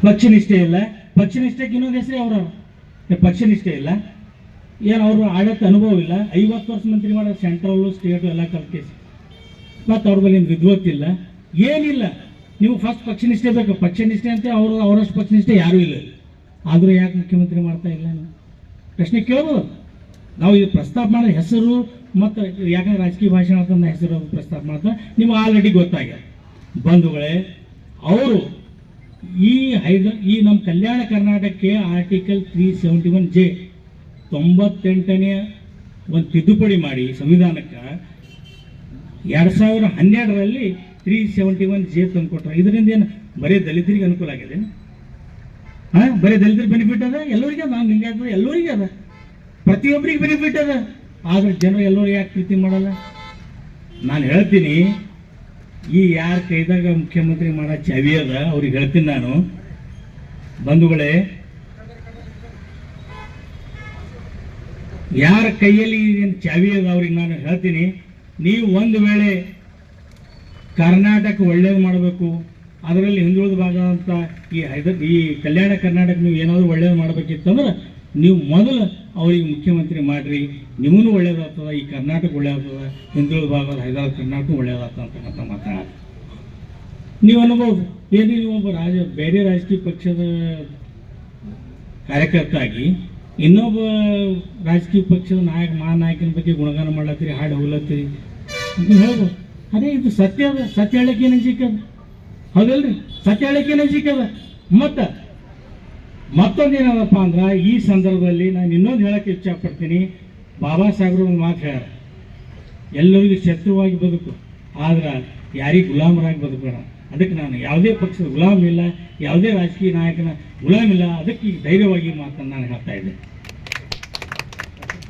ಪಕ್ಷನಿಷ್ಠೆ ಇಲ್ಲ. ಪಕ್ಷನಿಷ್ಠಕ್ಕೆ ಇನ್ನೊಂದು ಹೆಸರೇ ಅವರು ಪಕ್ಷನಿಷ್ಠೆ ಇಲ್ಲ. ಏನು ಅವರು ಆಡಳಿತ ಅನುಭವ ಇಲ್ಲ. 50 ವರ್ಷ ಮಂತ್ರಿ ಮಾಡೋ ಸೆಂಟ್ರಲ್ಲು ಸ್ಟೇಟು ಎಲ್ಲ ಕಲ್ಕೇಸಿ ಮತ್ತು ಅವ್ರ ಬಳಿ ವಿದ್ವತ್ತಿಲ್ಲ, ಏನಿಲ್ಲ. ನೀವು ಫಸ್ಟ್ ಪಕ್ಷನಿಷ್ಠೆ ಬೇಕು. ಪಕ್ಷನಿಷ್ಠೆ ಅಂತ ಅವರಷ್ಟು ಪಕ್ಷನಿಷ್ಠೆ ಯಾರೂ ಇಲ್ಲ. ಆದರೂ ಯಾಕೆ ಮುಖ್ಯಮಂತ್ರಿ ಮಾಡ್ತಾ ಇಲ್ಲ? ನೀವು ಪ್ರಶ್ನೆ ಕೇಳ್ಬೋದು. ನಾವು ಇದು ಪ್ರಸ್ತಾಪ ಮಾಡೋ ಹೆಸರು ಮತ್ತು ಯಾಕಂದ್ರೆ ರಾಜಕೀಯ ಭಾಷಣ ಅಂತಂದ ಹೆಸರು ಪ್ರಸ್ತಾಪ ಮಾಡ್ತಾ ನಿಮ್ಗೆ ಆಲ್ರೆಡಿ ಗೊತ್ತಾಗ್ಯದ. ಬಂಧುಗಳೇ, ಅವರು ಈ ನಮ್ಮ ಕಲ್ಯಾಣ ಕರ್ನಾಟಕಕ್ಕೆ ಆರ್ಟಿಕಲ್ 371J 98ನೇ ಒಂದು ತಿದ್ದುಪಡಿ ಮಾಡಿ ಸಂವಿಧಾನಕ್ಕೆ 2012ರಲ್ಲಿ 371J ತಂದುಕೊಟ್ರೆ. ಇದರಿಂದ ಏನು ಬರೀ ದಲಿತರಿಗೆ ಅನುಕೂಲ ಆಗಿದೆ? ಬರೀ ದಲಿತರಿಗೆ ಬೆನಿಫಿಟ್ ಅದ? ಎಲ್ಲರಿಗೆ ಅದ? ಲಿಂಗಾಯತ ಎಲ್ಲರಿಗೆ ಅದ, ಪ್ರತಿಯೊಬ್ಬರಿಗೆ ಬೆನಿಫಿಟ್ ಅದ. ಆದರೆ ಜನರು ಎಲ್ಲರೂ ಯಾಕೆ ಪ್ರೀತಿ ಮಾಡಲ್ಲ? ನಾನು ಹೇಳ್ತೀನಿ, ಈ ಯಾರ ಕೈದಾಗ ಮುಖ್ಯಮಂತ್ರಿ ಮಾಡೋ ಚಾವಿ ಅದ ಅವ್ರಿಗೆ ಹೇಳ್ತೀನಿ ನಾನು. ಬಂಧುಗಳೇ, ಯಾರ ಕೈಯಲ್ಲಿ ಚಾವಿ ಅದ ಅವ್ರಿಗೆ ನಾನು ಹೇಳ್ತೀನಿ, ನೀವು ಒಂದು ವೇಳೆ ಕರ್ನಾಟಕ ಒಳ್ಳೇದು ಮಾಡಬೇಕು, ಅದರಲ್ಲಿ ಹಿಂದುಳಿದ ಭಾಗ ಅಂತ ಈ ಕಲ್ಯಾಣ ಕರ್ನಾಟಕ ನೀವು ಏನಾದರೂ ಒಳ್ಳೇದು ಮಾಡಬೇಕಿತ್ತಂದ್ರೆ ನೀವು ಮೊದಲು ಅವ್ರಿಗೆ ಮುಖ್ಯಮಂತ್ರಿ ಮಾಡಿರಿ. ನಿಮಗೂ ಒಳ್ಳೇದಾಗ್ತದ, ಈ ಕರ್ನಾಟಕ ಒಳ್ಳೇದಾಗ್ತದ, ಹಿಂದುಳಿದ ಭಾಗದ ಹೈದರಾಬಾದ್ ಕರ್ನಾಟಕ ಒಳ್ಳೇದಾಗ್ತದ ಅಂತಕ್ಕಂಥ ಮಾತನಾಡ ನೀವು ಅನ್ಬೋದು. ಏನು ನೀವು ಒಬ್ಬ ಬೇರೆ ರಾಜಕೀಯ ಪಕ್ಷದ ಕಾರ್ಯಕರ್ತ ಆಗಿ ಇನ್ನೊಬ್ಬ ರಾಜಕೀಯ ಪಕ್ಷದ ಮಹಾನಾಯಕನ ಬಗ್ಗೆ ಗುಣಗಾನ ಮಾಡ್ಲತ್ತೀರಿ, ಹಾಡು ಹೋಗ್ಲತ್ತೀರಿ ಅಂತ ಹೇಳ್ಬೋದು. ಅದೇ ಇದು ಸತ್ಯ ಅದ. ಸತ್ಯ ಹೇಳಕ್ಕೆ ಏನು ಸಿಕ್ಕದ? ಹೌದಲ್ರಿ? ಸತ್ಯ ಹೇಳಕ್ಕೆ ಏನು ಸಿಕ್ಕದ? ಮತ್ತೊಂದೇನದಪ್ಪ ಅಂದ್ರೆ, ಈ ಸಂದರ್ಭದಲ್ಲಿ ನಾನು ಇನ್ನೊಂದು ಹೇಳಕ್ಕೆ ಇಚ್ಛಪಡ್ತೀನಿ. ಬಾಬಾ ಸಾಹೇಬರು ಒಂದು ಮಾತು ಹೇಳ್ಯಾರ, ಎಲ್ಲರಿಗೂ ಶತ್ರುವಾಗಿ ಬದುಕು, ಆದ್ರೆ ಯಾರಿಗೆ ಗುಲಾಮರಾಗಿ ಬದುಕೋಣ. ಅದಕ್ಕೆ ನಾನು ಯಾವುದೇ ಪಕ್ಷದ ಗುಲಾಮ್ ಇಲ್ಲ, ಯಾವುದೇ ರಾಜಕೀಯ ನಾಯಕನ ಗುಲಾಮ್ ಇಲ್ಲ. ಅದಕ್ಕೆ ಈಗ ಧೈರ್ಯವಾಗಿ ಮಾತನ್ನು ನಾನು ಹೇಳ್ತಾ ಇದ್ದೆ.